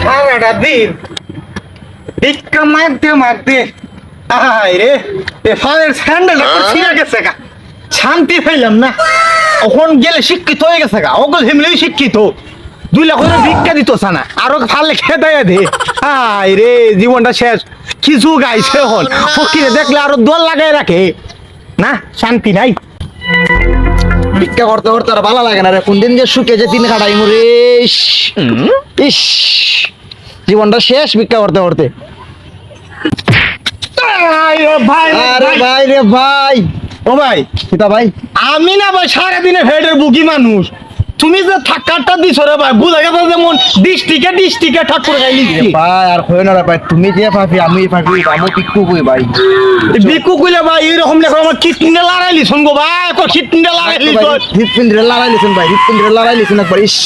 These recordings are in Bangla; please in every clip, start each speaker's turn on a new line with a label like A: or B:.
A: সারাটা দিন ভিক্ষা মারতে মারতে রে ফালের স্যান্ডেল ছিঁড়ে গেছে গা, শান্তি পাইলাম না। এখন গেলে শিক্ষিত হয়ে গেছে গা, ওগুলো ফ্যামিলি শিক্ষিত, 2 লাখ করে ভিক্ষা দিত না, আরো ফালে খেদাইয়া দে। রে জীবনটা শেষ, কিছু গাইছে এখন ফকিরে দেখলে আরো দোল লাগাই রাখে না, শান্তি নাই।
B: ভিক্ষা করতে করতে আর ভালো লাগে না রে, কোন দিন যে শুকে যে 3 কাটাই মরে। ইস জীবনটা শেষ ভিক্ষা করতে করতে।
A: ভাই
B: আরে ভাই রে ভাই,
A: ও ভাই
B: সীতা ভাই,
A: আমি না ভাই সারাদিনে হেডের বুকি মানুষ, তুমি যে থাকারটা দিছো রে ভাই, বুঝা গেছে যেমন ডিস্ট্রিক্টে ঠাকুর গাইলি
B: ভাই আর কই না রে ভাই, তুমি যে পাপি আমি পাপি আমি পিকু কই ভাই।
A: বিকু কইলে ভাই এরকম লেখা আমার কিডনিটা লড়াইলি শুনবো ভাই, কিডনিটা লড়াইলি তো
B: হৃৎপিণ্ডের লড়াই লিছেন ভাই, হৃৎপিণ্ডের লড়াই লিছেন একবার। ইস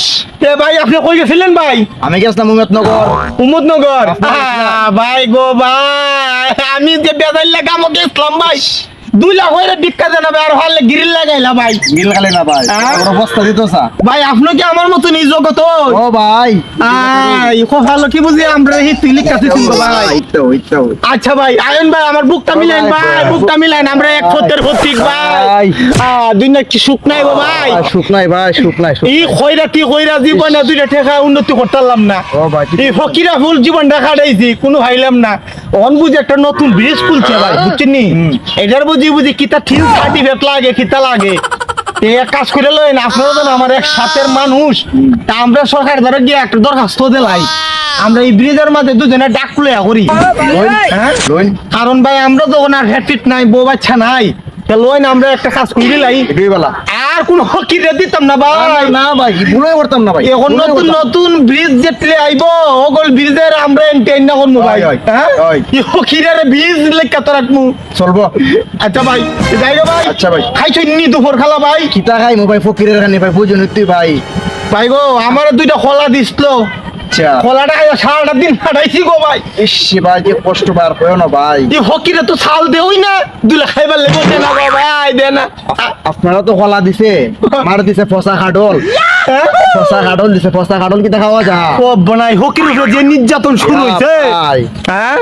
A: এ ভাই আপনি কই গেছিলেন ভাই?
B: আমি গেছিলাম উমেদনগর।
A: উমদনগর ভাই গো ভাই, আমি যে বেজাইল লাগা আমাকে ইসলাম ভাই 2 লাখ হইরে ভিক্ষা দেন ভাই, আর হলে গ্রিল লাগাইলা ভাই,
B: মিল খালি না ভাই, বড় বস্তা দিতছা
A: ভাই আপনি কি আমার মতো নিজ জগত?
B: ও ভাই
A: ভালো কি বুঝি আমরা এই তুইলি কাছে শুনবো ভাই।
B: ওইতো
A: আচ্ছা ভাই আয়ন ভাই আমার বুকটা মিলাইন ভাই, বুকটা মিলাইন, আমরা এক ফতের ফতিক ভাই। দুই না কি সুখ নাই গো ভাই,
B: সুখ নাই ভাই, সুখ নাই।
A: এই কইরা জীবনে 2টা টাকা উন্নতি করতাম না,
B: ও ভাই
A: এই ফকিরা ফুল জীবনটা কাটাইছি কোনো ভাইলাম না। অন বুঝি একটা নতুন ব্রিজ খুলছে ভাই, বুঝছেন এটার বুঝি কিতা ঠিক সার্টিফিকেট লাগে কিতা লাগে। এক কাজ করে লইন আপনারা তো আমার এক সাথের মানুষ, তা আমরা সরকার দ্বারা গিয়ে একটা দরখাস্ত দিলাই, আমরা এই ব্রিজের মাঝে দুজনে ডাক খুলে করি। হ্যাঁ কারণ ভাই আমরা তো আর হ্যাপিট নাই, বউ বাচ্চা নাই, লইন আমরা একটা কাজ করে দিলাই, আর কোন হকিরে দিতাম না ভাই।
B: না ভাই ভুলে করতাম না ভাই,
A: এখন নতুন নতুন ব্রিজ যেতে আইবো ওগল ব্রিজের আমরা এন্টারটেইন না করবো ভাই। হ্যাঁ হকিরের ব্রিজ লেখা তো রাখমু
B: চলবো।
A: আচ্ছা ভাই যাই গো ভাই।
B: আচ্ছা ভাই
A: খাইছো নি দুপুর খালা ভাই?
B: কিতা খাই মো ভাই, ফকিরের খানি ভাই, বুঝুন তুই ভাই।
A: ভাই গো আমার 2টা খোলা দিছিল,
B: আচ্ছা
A: খোলাটা খাই সারাটা দিন কাটাইছি গো ভাই।
B: ইস ভাই যে কষ্ট বার হয় না ভাই,
A: এই হকিরে তো ছাল দেওই না, 2 লাখ খাইবার লেগে দে না গো ভাই, দে না।
B: আপনারা তো কলা দিছে, মার দিছে ফসা খাডল, ফসা খাডল দিছে, ফসা খাডল কি খাওয়া যা
A: ও বনাই হকির উপরে যে নির্যাতন শুরু হইছে। হ্যাঁ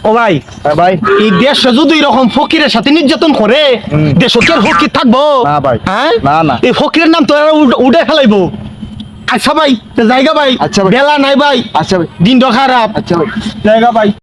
A: ও ভাই
B: ভাই
A: এই দেশে যদি এরকম ফকিরের সাথে নির্যাতন করে দেশে কি আর ফকির থাকবো?
B: না ভাই,
A: হ্যাঁ
B: না
A: এই ফকিরের নাম তো উঠে ফেলাইবো। আচ্ছা ভাই জায়গা ভাই,
B: আচ্ছা ভাই,
A: বেলা নাই ভাই,
B: আচ্ছা ভাই,
A: দিনটা খারাপ,
B: আচ্ছা ভাই
A: জায়গা ভাই।